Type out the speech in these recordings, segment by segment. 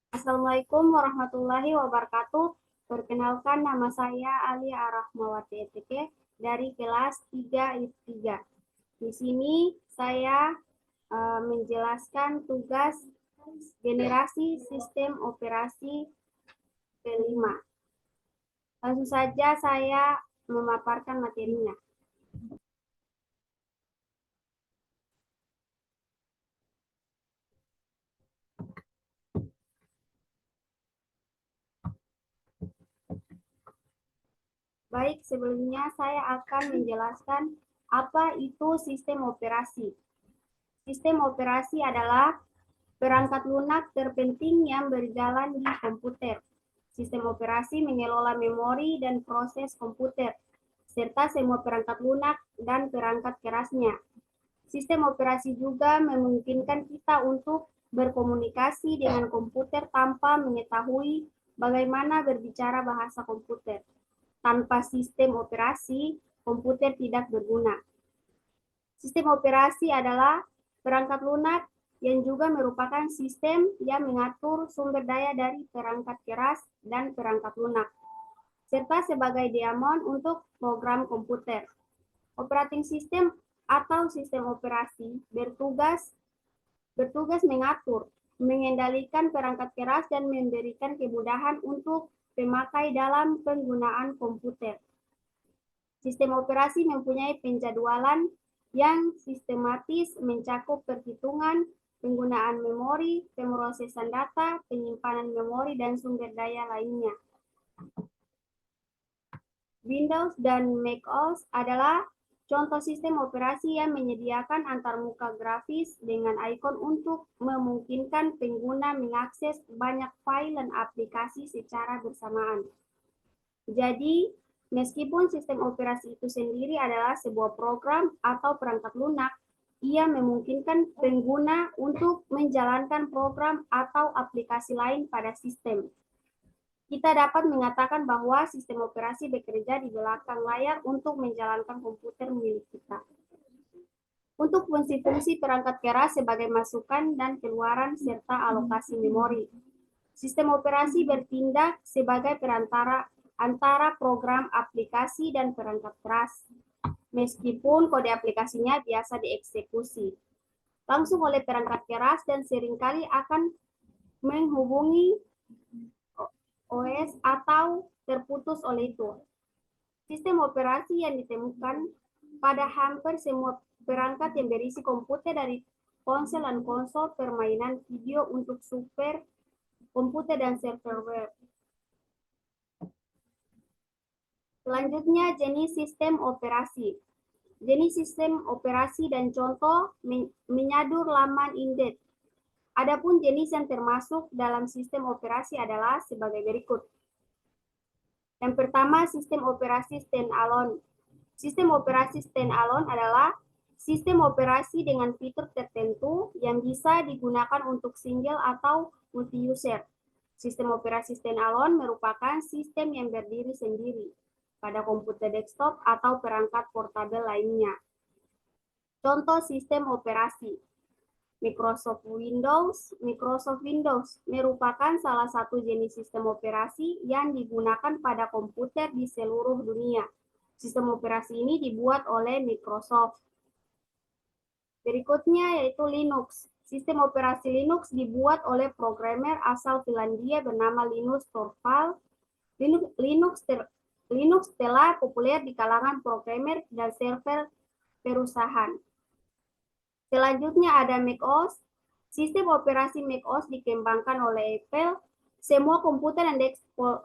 Assalamualaikum warahmatullahi wabarakatuh. Perkenalkan, nama saya Alia Rahmawati ETK dari kelas 3 IP3. Di sini saya menjelaskan tugas generasi sistem operasi kelima. Langsung saja saya memaparkan materinya. Baik, sebelumnya saya akan menjelaskan apa itu sistem operasi. Sistem operasi adalah perangkat lunak terpenting yang berjalan di komputer. Sistem operasi mengelola memori dan proses komputer, serta semua perangkat lunak dan perangkat kerasnya. Sistem operasi juga memungkinkan kita untuk berkomunikasi dengan komputer tanpa mengetahui bagaimana berbicara bahasa komputer. Tanpa sistem operasi, komputer tidak berguna. Sistem operasi adalah perangkat lunak yang juga merupakan sistem yang mengatur sumber daya dari perangkat keras dan perangkat lunak, serta sebagai daemon untuk program komputer. Operating system atau sistem operasi bertugas mengatur, mengendalikan perangkat keras dan memberikan kemudahan untuk pemakai dalam penggunaan komputer. Sistem operasi mempunyai penjadwalan yang sistematis mencakup perhitungan, penggunaan memori, pemrosesan data, penyimpanan memori, dan sumber daya lainnya. Windows dan macOS adalah contoh sistem operasi yang menyediakan antarmuka grafis dengan ikon untuk memungkinkan pengguna mengakses banyak file dan aplikasi secara bersamaan. Jadi, meskipun sistem operasi itu sendiri adalah sebuah program atau perangkat lunak, ia memungkinkan pengguna untuk menjalankan program atau aplikasi lain pada sistem. Kita dapat mengatakan bahwa sistem operasi bekerja di belakang layar untuk menjalankan komputer milik kita. Untuk fungsi-fungsi perangkat keras sebagai masukan dan keluaran serta alokasi memori. Sistem operasi bertindak sebagai perantara antara program aplikasi dan perangkat keras, meskipun kode aplikasinya biasa dieksekusi langsung oleh perangkat keras dan seringkali akan menghubungi OS atau terputus oleh itu. Sistem operasi yang ditemukan pada hampir semua perangkat yang berisi komputer dari ponsel dan konsol permainan video untuk super komputer dan server web. Selanjutnya, jenis sistem operasi. Jenis sistem operasi dan contoh menyadur laman indeks. Adapun jenis yang termasuk dalam sistem operasi adalah sebagai berikut. Yang pertama, sistem operasi standalone. Sistem operasi standalone adalah sistem operasi dengan fitur tertentu yang bisa digunakan untuk single atau multi-user. Sistem operasi standalone merupakan sistem yang berdiri sendiri pada komputer desktop atau perangkat portabel lainnya. Contoh sistem operasi. Microsoft Windows. Microsoft Windows merupakan salah satu jenis sistem operasi yang digunakan pada komputer di seluruh dunia. Sistem operasi ini dibuat oleh Microsoft. Berikutnya yaitu Linux. Sistem operasi Linux dibuat oleh programmer asal Finlandia bernama Linus Torvalds. Linux telah populer di kalangan programmer dan server perusahaan. Selanjutnya ada macOS. Sistem operasi macOS dikembangkan oleh Apple. Semua komputer dan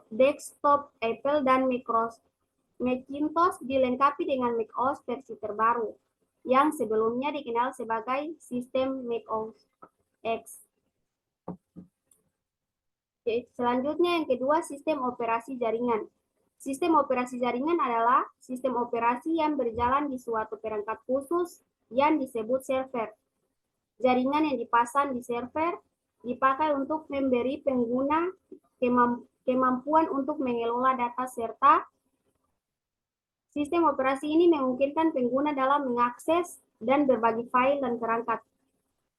desktop Apple dan Macintosh dilengkapi dengan macOS versi terbaru, yang sebelumnya dikenal sebagai sistem macOS X. Selanjutnya yang kedua, sistem operasi jaringan. Sistem operasi jaringan adalah sistem operasi yang berjalan di suatu perangkat khusus yang disebut server. Jaringan yang dipasang di server dipakai untuk memberi pengguna kemampuan untuk mengelola data serta sistem operasi ini memungkinkan pengguna dalam mengakses dan berbagi file dan perangkat.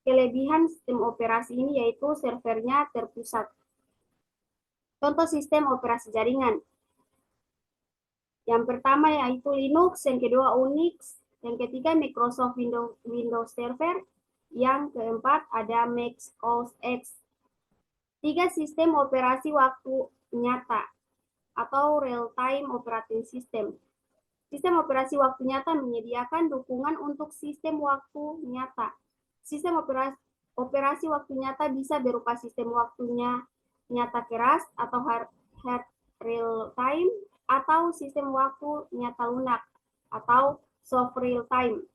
Kelebihan sistem operasi ini yaitu servernya terpusat. Contoh sistem operasi jaringan. Yang pertama yaitu Linux, yang kedua Unix, yang ketiga Microsoft Windows Server, yang keempat ada Mac OS X. 3 sistem operasi waktu nyata atau real-time operating system. Sistem operasi waktu nyata menyediakan dukungan untuk sistem waktu nyata. Sistem operasi waktu nyata bisa berupa sistem waktunya nyata keras atau hard real time atau sistem waktu nyata lunak atau soft real time.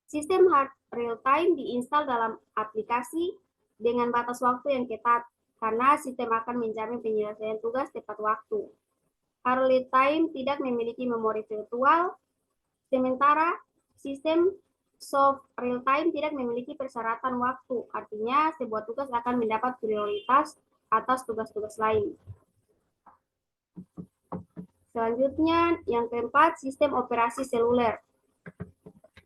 Sistem hard real time diinstal dalam aplikasi dengan batas waktu yang ketat karena sistem akan menjamin penyelesaian tugas tepat waktu. Hard real time tidak memiliki memori virtual, sementara sistem soft real time tidak memiliki persyaratan waktu, artinya sebuah tugas akan mendapat prioritas atas tugas-tugas lain. Selanjutnya, yang keempat, sistem operasi seluler.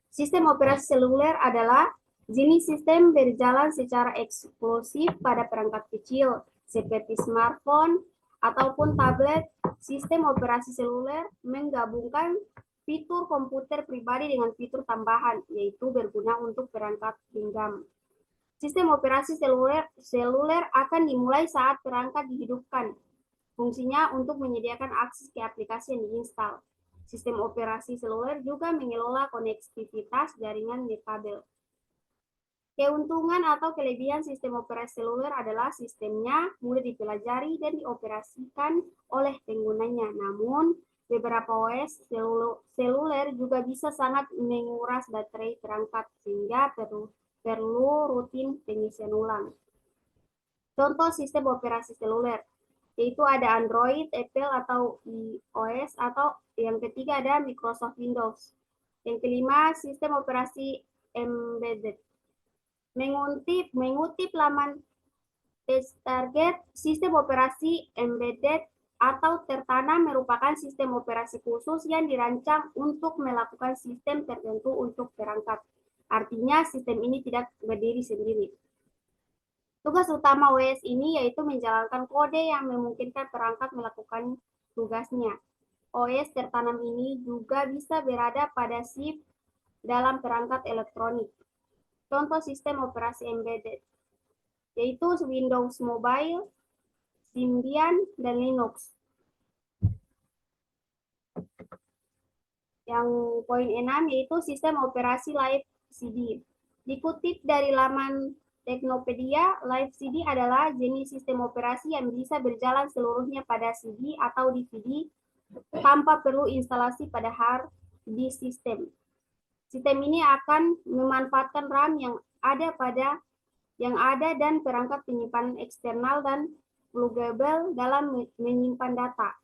Sistem operasi seluler adalah jenis sistem berjalan secara eksklusif pada perangkat kecil, seperti smartphone ataupun tablet. Sistem operasi seluler menggabungkan fitur komputer pribadi dengan fitur tambahan, yaitu berguna untuk perangkat genggam. Sistem operasi seluler akan dimulai saat perangkat dihidupkan. Fungsinya untuk menyediakan akses ke aplikasi yang diinstal. Sistem operasi seluler juga mengelola konektivitas jaringan nirkabel. Keuntungan atau kelebihan sistem operasi seluler adalah sistemnya mudah dipelajari dan dioperasikan oleh penggunanya. Namun, beberapa OS seluler juga bisa sangat menguras baterai perangkat sehingga perlu rutin pengisian ulang. Contoh sistem operasi seluler, yaitu ada Android, Apple atau iOS, atau yang ketiga ada Microsoft Windows. Yang kelima, sistem operasi embedded. Mengutip laman TestTarget, sistem operasi embedded atau tertanam merupakan sistem operasi khusus yang dirancang untuk melakukan sistem tertentu untuk perangkat. Artinya, sistem ini tidak berdiri sendiri. Tugas utama OS ini yaitu menjalankan kode yang memungkinkan perangkat melakukan tugasnya. OS tertanam ini juga bisa berada pada chip dalam perangkat elektronik. Contoh sistem operasi embedded, yaitu Windows Mobile, Symbian, dan Linux. Yang poin 6 yaitu sistem operasi Live CD. Dikutip dari laman Teknopedia, Live CD adalah jenis sistem operasi yang bisa berjalan seluruhnya pada CD atau DVD tanpa perlu instalasi pada hard disk sistem. Sistem ini akan memanfaatkan RAM yang ada dan perangkat penyimpanan eksternal dan pluggable dalam menyimpan data.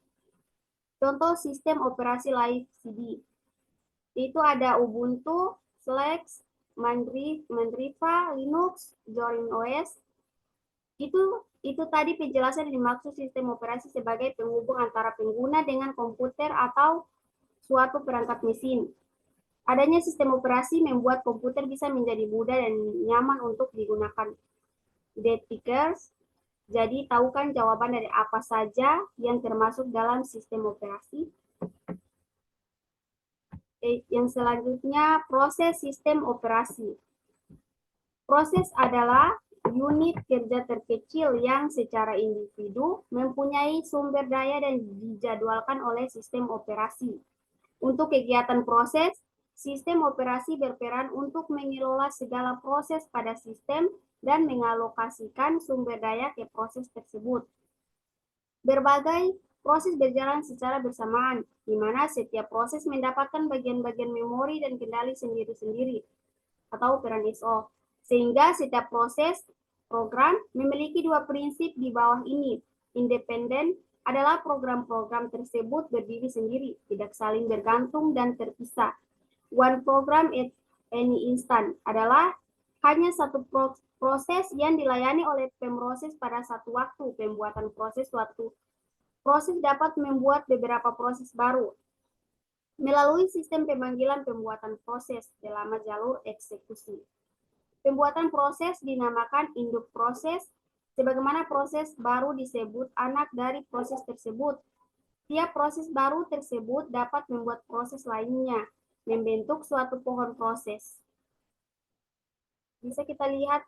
Contoh sistem operasi Live CD itu ada Ubuntu, Slack, Mandriva, Linux, Zorin OS. Itu tadi penjelasan yang dimaksud sistem operasi sebagai penghubung antara pengguna dengan komputer atau suatu perangkat mesin. Adanya sistem operasi membuat komputer bisa menjadi mudah dan nyaman untuk digunakan. Detikers, jadi tahu kan jawaban dari apa saja yang termasuk dalam sistem operasi? Yang selanjutnya, proses sistem operasi. Proses adalah unit kerja terkecil yang secara individu mempunyai sumber daya dan dijadwalkan oleh sistem operasi. Untuk kegiatan proses, sistem operasi berperan untuk mengelola segala proses pada sistem dan mengalokasikan sumber daya ke proses tersebut. Berbagai proses berjalan secara bersamaan, di mana setiap proses mendapatkan bagian-bagian memori dan kendali sendiri-sendiri, atau peran ISO. Sehingga setiap proses program memiliki dua prinsip di bawah ini. Independen adalah program-program tersebut berdiri sendiri, tidak saling bergantung dan terpisah. One program at any instant adalah hanya satu proses yang dilayani oleh pemroses pada satu waktu. Pembuatan proses dapat membuat beberapa proses baru melalui sistem pemanggilan pembuatan proses selama jalur eksekusi. Pembuatan proses dinamakan induk proses Sebagaimana proses baru disebut anak dari proses tersebut. Tiap proses baru tersebut dapat membuat proses lainnya, membentuk suatu pohon proses. Bisa kita lihat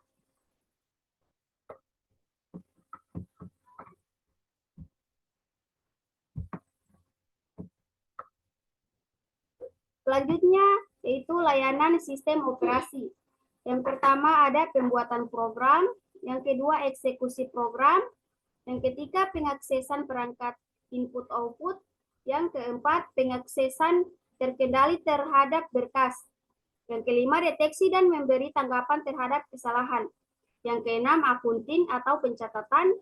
selanjutnya, yaitu layanan sistem operasi. Yang pertama ada pembuatan program, yang kedua eksekusi program, yang ketiga pengaksesan perangkat input-output, yang keempat pengaksesan terkendali terhadap berkas, yang kelima deteksi dan memberi tanggapan terhadap kesalahan, yang keenam akunting atau pencatatan,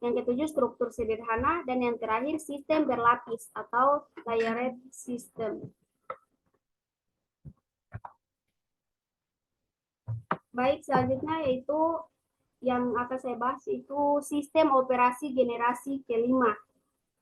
yang ketujuh struktur sederhana, dan yang terakhir sistem berlapis atau layered system. Baik, selanjutnya yaitu yang akan saya bahas itu sistem operasi generasi kelima.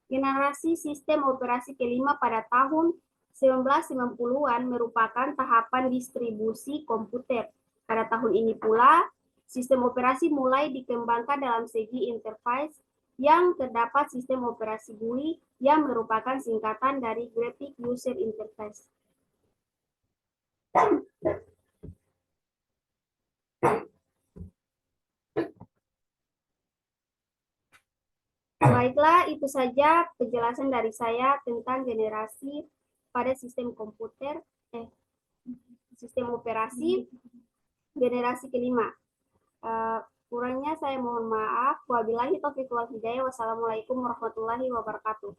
Generasi sistem operasi kelima pada tahun 1990-an merupakan tahapan distribusi komputer. Pada tahun ini pula, sistem operasi mulai dikembangkan dalam segi interface yang terdapat sistem operasi GUI yang merupakan singkatan dari Graphic User Interface. Baiklah, itu saja penjelasan dari saya tentang generasi pada sistem komputer, sistem operasi generasi kelima. Kurangnya saya mohon maaf. Wabillahi taufiq wal hidayah. Wassalamualaikum warahmatullahi wabarakatuh.